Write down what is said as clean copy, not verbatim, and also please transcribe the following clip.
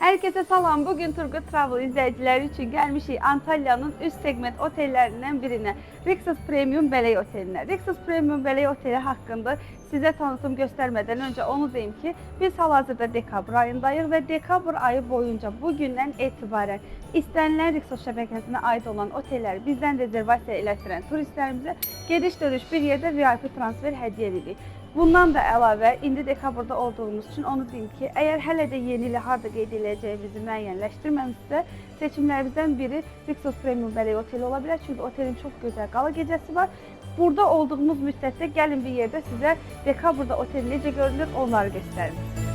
Herkese salam. Bugün Turgut Travel izleyicileri için gelmişik Antalya'nın üst segment otellerinden birine. Rixos Premium Bələk Otelinə. Rixos Premium Bələk Oteli haqqında sizə tanıtım göstərmədən öncə onu deyim ki, biz hal-hazırda dekabr ayındayıq və dekabr ayı boyunca bugündən etibarən istənilən Rixos şəbəkəsinə aid olan otelləri bizdən rezervasiya elətdirən turistlərimizə gediş-dönüş bir yerdə VIP transfer hədiyyə edirik. Bundan da əlavə, indi dekabrda olduğumuz üçün onu deyim ki, əgər hələ də yeni ilə harda qeyd edəcəyimizi müəyyənləşdirməmişsə, seçimlərimizdən biri Rixos Premium Bələk Oteli ola bilər. Çünki otelin çox gözəl qala gecəsi var. Burada olduğumuz müddətdə gəlin bir yerdə sizə dekabrda otel necə görünür, onları göstərim.